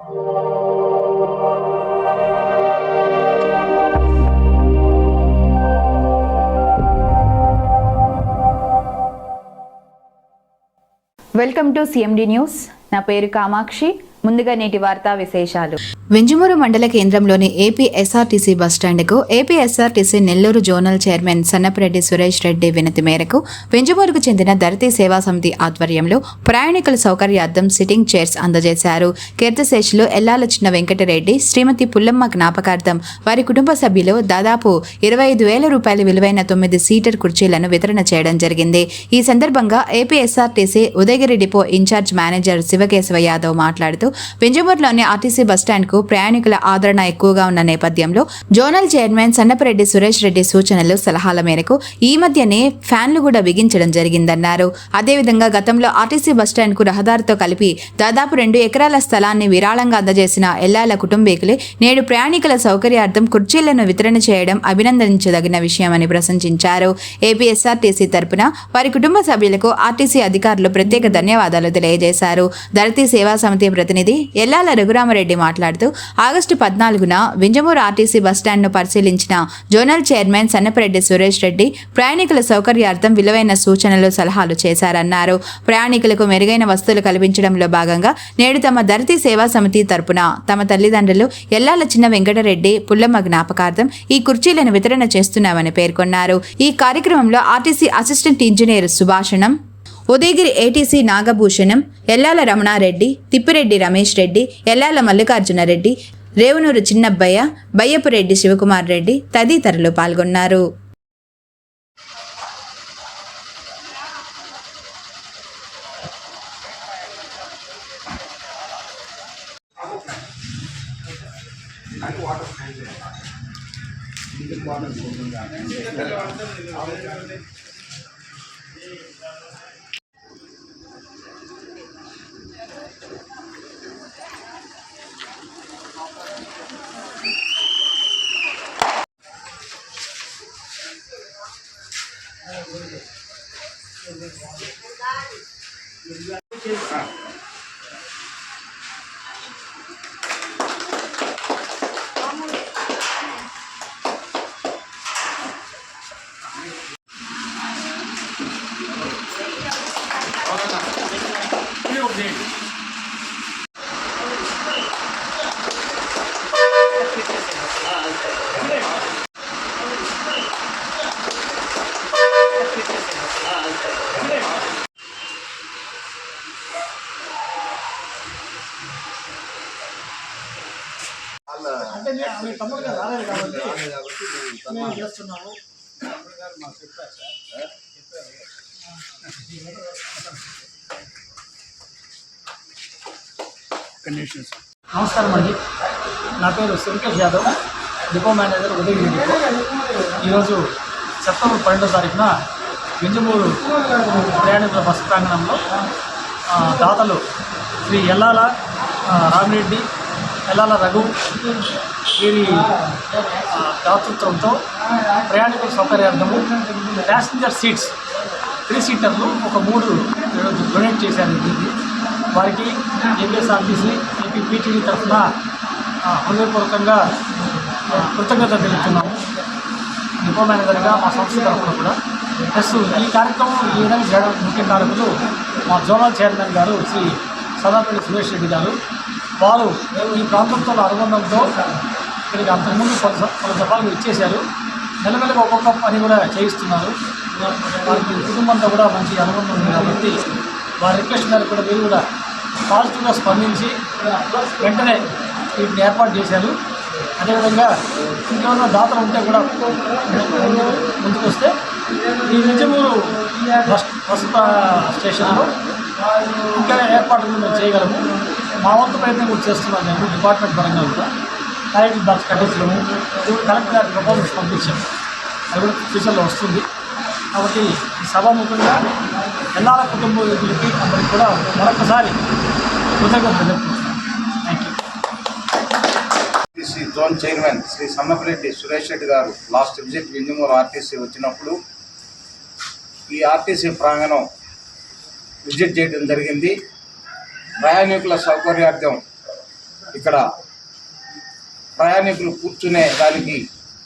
Welcome to CMD news. నా పేరు కామాక్షి. ముందుగా నేటి వార్తా విశేషాలు. వెంజమూరు మండల కేంద్రంలోని ఏపీ ఎస్ఆర్టీసీ బస్టాండ్కు AP SRTC Nellore zonal chairman Sannapareddy Suresh Reddy వినతి మేరకు వెంజమూరుకు చెందిన ధరతీ సేవా సమితి ఆధ్వర్యంలో ప్రయాణికుల సౌకర్యార్థం సిట్టింగ్ చైర్స్ అందజేశారు. కీర్తిశేషులు ఎల్లాల చిన్న వెంకటరెడ్డి, శ్రీమతి పుల్లమ్మ జ్ఞాపకార్థం వారి కుటుంబ సభ్యులు దాదాపు 25,000 రూపాయల విలువైన 9 సీటర్ కుర్చీలను వితరణ చేయడం జరిగింది. ఈ సందర్భంగా AP SRTC Udayagiri depot in-charge manager Shivakeshava Yadav మాట్లాడుతూ వెంజమూరులోని ఆర్టీసీ బస్టాండ్కు ప్రయాణికుల ఆదరణ ఎక్కువగా ఉన్న నేపథ్యంలో జోనల్ చైర్మన్ సన్నపరెడ్డి సురేష్ రెడ్డి సూచనలు, సలహాల మేరకు ఈ మధ్యనే ఫ్యాన్లు కూడా బిగించడం జరిగిందన్నారు. అదేవిధంగా గతంలో ఆర్టీసీ బస్టాండ్కు రహదారితో కలిపి దాదాపు 2 ఎకరాల స్థలాన్ని విరాళంగా అందజేసిన ఎల్లాల కుటుంబీకులే నేడు ప్రయాణికుల సౌకర్యార్థం కుర్చీలను వితరణ చేయడం అభినందించదగిన విషయమని ప్రశంసించారు. ఏపీ ఎస్ఆర్టీసీ తరపున వారి కుటుంబ సభ్యులకు ఆర్టీసీ అధికారులు ప్రత్యేక ధన్యవాదాలు తెలియజేశారు. ధరతీ సేవా సమితి ప్రతినిధి ఎల్లాల రఘురామరెడ్డి మాట్లాడుతూ ఆగస్టు 14న వెంజమూరు ఆర్టీసీ బస్టాండ్ను పరిశీలించిన జోనల్ చైర్మన్ సన్నపరెడ్డి సురేష్ రెడ్డి ప్రయాణికుల సౌకర్యార్థం విలువైన సూచనలు, సలహాలు చేశారన్నారు. ప్రయాణికులకు మెరుగైన వసతులు కల్పించడంలో భాగంగా నేడు తమ ధరతీ సేవా సమితి తరపున తమ తల్లిదండ్రులు ఎల్లాల చిన్న వెంకటరెడ్డి, పుల్లమ్మ జ్ఞాపకార్థం ఈ కుర్చీలను వితరణ చేస్తున్నామని పేర్కొన్నారు. ఈ కార్యక్రమంలో RTC assistant engineer Subhashanam, Udayagiri ATC Nagabhushanam, Ellala Ramanareddy, Tippireddy Ramesh Reddy, Ellala Mallikarjuna Reddy, Revunuru Chinnabbayya, Bayyapureddy Shivakumar Reddy తదితరులు పాల్గొన్నారు. అంటే మీ తమ్ముడుగా రాలేదు కాబట్టి మేము చేస్తున్నాము. నమస్కారం అండి, నా పేరు Shivakesh Yadav, depot manager Udayagiri depot. ఈరోజు సెప్టెంబర్ 12వ తారీఖున వెంజమూరు ప్రయాణికుల బస్సు ప్రాంగణంలో దాతలు శ్రీ ఎల్లాల రామిరెడ్డి, ఎల్లాల రఘు వీరి దాతృత్వంతో ప్రయాణికుల సౌకర్యార్థము ప్యాసింజర్ సీట్స్ 3 సీటర్లు ఒక 3 డొనేట్ చేశారు. దీన్ని వారికి ఏపీఎస్ఆర్టీసీ, ఏపీ పీటీడీ తరఫున హృదయపూర్వకంగా కృతజ్ఞత తెలుపుతున్నాము. డిపో మేనేజర్గా మా సంస్థ తరఫున కూడా. ప్లస్ ఈ కార్యక్రమం ఈ విధంగా చేయడం ముఖ్య కారకులు మా జోనల్ చైర్మన్ గారు శ్రీ సన్నపరెడ్డి సురేష్ రెడ్డి గారు. వారు ఈ ప్రాంతంతో అనుబంధంతో ఇక్కడికి అంతకుముందు పలు దఫాలు ఇచ్చేశారు. నెలమెల్లగా ఒక్కొక్క పని కూడా చేయిస్తున్నారు. వారికి కుటుంబంతో కూడా మంచి అనుబంధం ఉంది కాబట్టి వారి రిక్వెస్ట్ మేరకు కూడా వీరు కూడా పాజిటివ్గా స్పందించి వెంటనే వీటిని ఏర్పాటు చేశారు. అదేవిధంగా ఇంకేమైనా దాతలు ఉంటే కూడా ముందుకు వస్తే ఈ వెంజమూరు బస్ స్టేషన్లో ఇంకా ఏర్పాట్లు మేము చేయగలము. మా వంతు ప్రయత్నం కూడా చేస్తున్నాం. మేము డిపార్ట్మెంట్ పరంగా కూడా టైటిల్ బాక్స్ కట్టించడము, కలెక్టర్ గారి ప్రపోజల్స్ పంపించాము. అది కూడా ఫ్యూచర్లో వస్తుంది. కాబట్టి ఈ సభాముఖంగా ఎల్లాల కుటుంబీకులకి అందరికీ కూడా మరొకసారి కృతజ్ఞతలు తెలుపుతున్నాను. Thank you. Zone chairman Shri Sannapareddy Suresh Reddy గారు లాస్ట్ విజిట్ వెంజమూరు ఆర్టీసీ వచ్చినప్పుడు ఈ ఆర్టీసీ ప్రాంగణం విజిట్ చేయడం జరిగింది. ప్రయాణికుల సౌకర్యార్థం ఇక్కడ ప్రయాణికులు కూర్చునే దానికి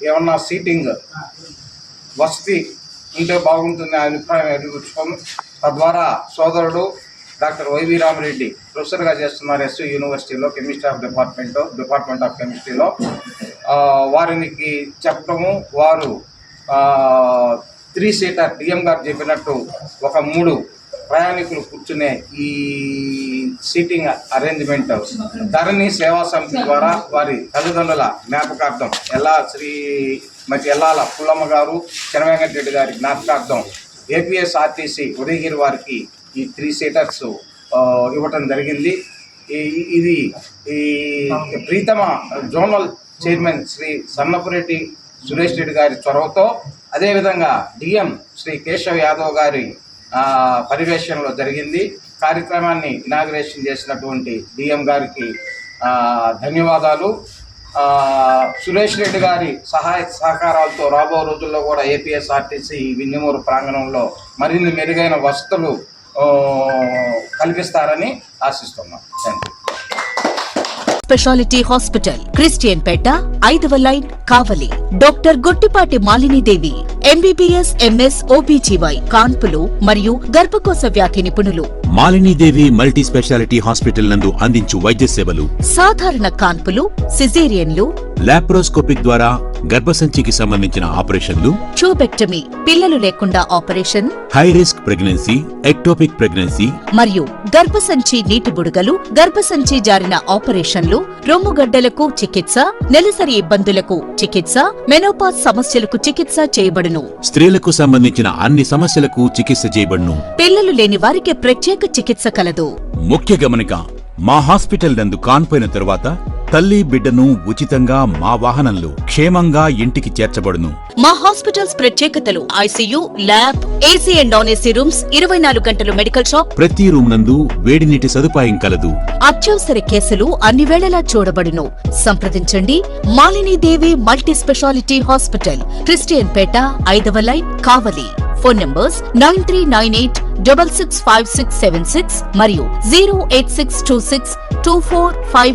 ఏమన్నా సీటింగ్ వసతి ఉంటే బాగుంటుంది అనే అభిప్రాయం ఎదుర్కొంది. తద్వారా సోదరుడు డాక్టర్ వైవి రామిరెడ్డి ప్రొఫెసర్గా చేస్తున్నారు ఎస్యు యూనివర్సిటీలో డిపార్ట్మెంట్ ఆఫ్ కెమిస్ట్రీలో. వారికి చెప్పడము, వారు 3 సీటర్ డిఎం గారు చెప్పినట్టు ఒక 3 ప్రయాణికులు కూర్చునే ఈ సీటింగ్ అరేంజ్మెంట్ ధరణి సేవా సమితి ద్వారా వారి తల్లిదండ్రుల జ్ఞాపకార్థం శ్రీమతి ఎల్లాల పుల్లమ్మ గారు, చెన్నవెంకటరెడ్డి గారి జ్ఞాపకార్థం ఏపీఎస్ఆర్టీసీ ఉదయగిరి వారికి ఈ 3 సీటర్స్ ఇవ్వటం జరిగింది. ఇది ఈ ప్రీతమ జోనల్ చైర్మన్ శ్రీ సన్నపురెడ్డి సురేష్ రెడ్డి గారి చొరవతో, అదేవిధంగా డిఎం శ్రీ కేశవ్ యాదవ్ గారి పర్యవేక్షణలో జరిగింది. కార్యక్రమాన్ని ఇనాగ్రేషన్ చేసినటువంటి డిఎం గారికి ధన్యవాదాలు. సురేష్ రెడ్డి గారి సహాయ సహకారాలతో రాబో రోజుల్లో కూడా ఏపీఎస్ఆర్టీసీ వింజమూరు ప్రాంగణంలో మరిన్ని మెరుగైన వసతులు కల్పిస్తారని ఆశిస్తున్నాం. Thank you. Speciality hospital Christian Peta 5వ line Kavali. Doctor Guttipati Malinidevi MBBS MS OBGY కాన్పులు మరియు గర్భకోశ వ్యాధి నిపుణులు. మాలినీదేవి మల్టీ స్పెషాలిటీ హాస్పిటల్ నందు అందించు వైద్య సేవలు: సాధారణ కాన్పులు, సిజేరియన్లు, లాప్రోస్కోపిక్ ద్వారా గర్భసంచికి సంబంధించిన ఆపరేషన్లు, ట్యూబెక్టమీ పిల్లలు లేకుండా operation, high risk pregnancy, ectopic pregnancy మరియు గర్భసంచి నీటి బుడగలు, గర్భసంచి జారిన ఆపరేషన్లు, రొమ్ముగడ్డలకు చికిత్స, నెలసరి ఇబ్బందులకు చికిత్స, మెనోపాజ్ సమస్యలకు చికిత్స చేయబడును. స్త్రీలకు సంబంధించిన అన్ని సమస్యలకు చికిత్స చేయబడును. పిల్లలు లేని వారికి ప్రత్యేక చికిత్స కలదు. ముఖ్య గమనిక: మా హాస్పిటల్ నందు కాన్పోయిన తరువాత తల్లి బిడ్డను ఉచితంగా మా వాహనంలో క్షేమంగా ఇంటికి చేర్చబడును. మా హాస్పిటల్స్ ప్రత్యేకతలు: ICU, lab, AC and non AC rooms, 24 గంటలు మెడికల్ షాప్, ప్రతి రూమ్ నందు వేడి నీటి సదుపాయం కలదు. అత్యవసర కేసులు అన్ని వేళలా చూడబడును. సంప్రదించండి Malinidevi multi speciality hospital, Christian Peta 5వ లైన్ కావలి. ఫోన్ నంబర్స్ 9398665676 మరియు 086262455